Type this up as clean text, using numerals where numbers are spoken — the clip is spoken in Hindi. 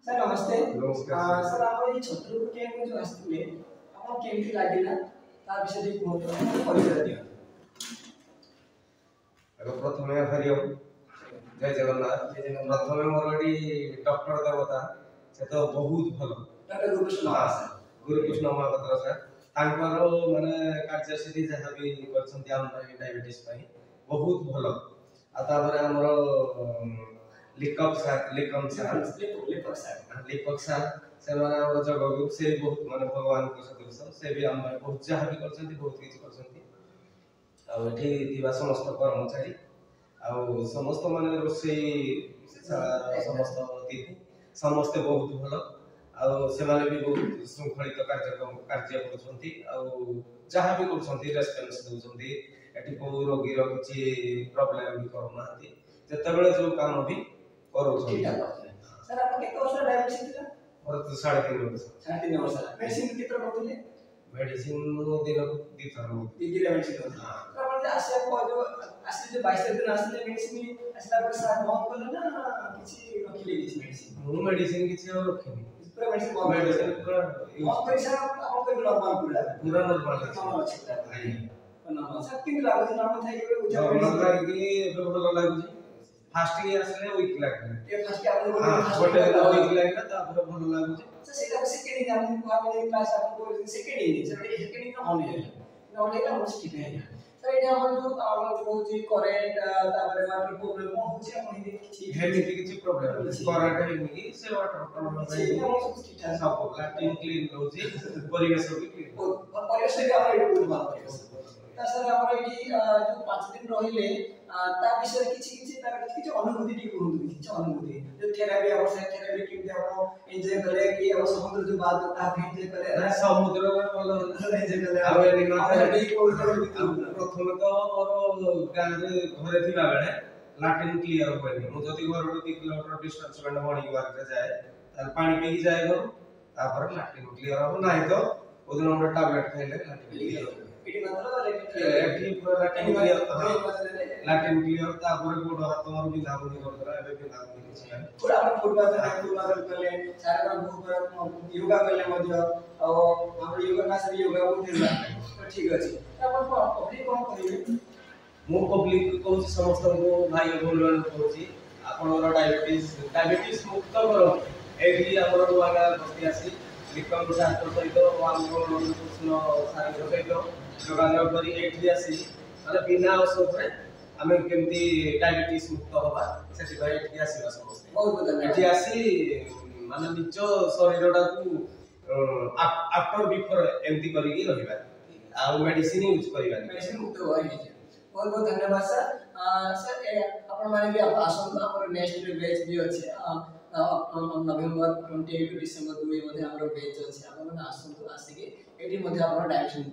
सर नमस्ते। नमस्कार सर आप ये छत्रपुर के में जो आसुले आपन केमती लागिला ता विषय टी बहुत परिचय दियो। प्रथमे हरिओम जय जगन्नाथ। प्रथमे मोर एडी डॉक्टर देवता से तो बहुत भलो डॉक्टर गुरुकृष्ण महापात्र सर तांकर माने कार्यसिद्धि जहाँ भी करछन्ती हम डायबिटीज पई बहुत भलो आ तापर हमर लिकअप सर से माने हमर जगह से बहुत माने भगवान को सदृश से भी हम बहुत जहाँ भी करछन्ती बहुत किछि करछन्ती आ एठी दिवा समस्त कर्मचारी आ समस्त माने रोषेई समस्त अतिथि समस्त बहुत भल आ से माने भी बहुत श्रृंखलित कार्य करछन्ती आ जहाँ भी करछन्ती रेस्पॉन्स दउछन्ती एठी को रोगी रो किछि प्रॉब्लम भी करनांती जतबेले जो काम भी करूछन्ती। सर आप केते वर्ष डायबिटीज थिला? और 3.5 वर्ष 3.5 वर्ष मेडिसिन केते करथले? मेडिसिन दिन को 2 थर दीदी मेडिसिन करथले। तो अपन आसे को जो आसे जो 22 दिन आसे मेडिसिन आसला पर सर बंद करले ना किछि रखिले किछि मेडिसिन? मु मेडिसिन किछि और रखिनी पूरा मेडिसिन बंद कर सर आपन को नॉर्मल पूरा नॉर्मल अछि। नॉर्मल सर किन लागु नाम थाई के नॉर्मल लागी भलो लागु फास्ट ईयर से वीक लागले ये फर्स्ट आपन को गोटे वीक लागला तापर भलो लागु सर सेटा सेकेंड हम को आपन क्लास आपन को सेकेंड ही सर सेकेंड ना होने ना होने का मुझे ठीक है सर ये हमर जो हमर जो जी करेंट तापर वाटर प्रॉब्लम होछि आपन ही ठीक है नहीं किछि प्रॉब्लम करंट है नहीं से वाटर प्रॉब्लम है सब लैट्रिन क्लीन होछि परिवेश भी क्लीन परिवेश भी हमर एटु बहुत परिवेश ता सर हमर एटी जो 5 दिन रहिले ता विषय किछि तार किछि अनुभूति टी कहू किछि अनुभूति जो थेरेपी अब से थेरेपी किम देबो एन्जॉय करे कि अब समुद्र जो बात ता एन्जॉय करे ना समुद्र वाला एन्जॉय करे अब एनी प्रथम तो मोर गां रे घरे थिला बेले लैट्रिन क्लियर होइनी मु जति घर 2 किलोमीटर डिस्टेंस में मॉर्निंग वॉक रे जाए तार पानी पी जाए घर तापर लैट्रिन क्लियर हो नाही तो ओदिन हम टैबलेट खाइले लैट्रिन क्लियर हो एटी मतलब एटी पूरा लैट्रिन क्लियर तापर गोड हाथ मोर बिंधा बुनी करतरा एबे बिंधा बुनी किछि नाही पूरा अपन फुटबॉल करले सारा बहुत योगा करले मध्य और हम योगा का सब योगा बहुत ठीक अछि अपन पब्लिक कोन करिवे मु पब्लिक को समस्त को भाई बोलन कहूची आपनर डायबिटीज मुक्त करो एठी हमर वाला बस्ती आसी विक्रम सार सहित हमर कृष्ण सार सहित जोगाजोग करी एठी आसी माने बिना औषध रे हमें केमती डायबिटीज मुक्त होबा सेठी भाई एठी आसीबा समस्त बहुत धन्यवाद एठी आसी माने निज शरीरडा को आफ्टर बिफोर एमती करी रहिबा आ मेडिसिन यूज करिबा मेडिसिन मुक्त होई बहुत बहुत धन्यवाद सर सर अपन माने भी आप आसन हमर नेक्स्ट बैच भी अछि नवंबर 28 डिसेंबर 2 मध्ये हमर बैच अछि अपन आसन तो आसी के एटी मध्ये हमर डायरेक्शन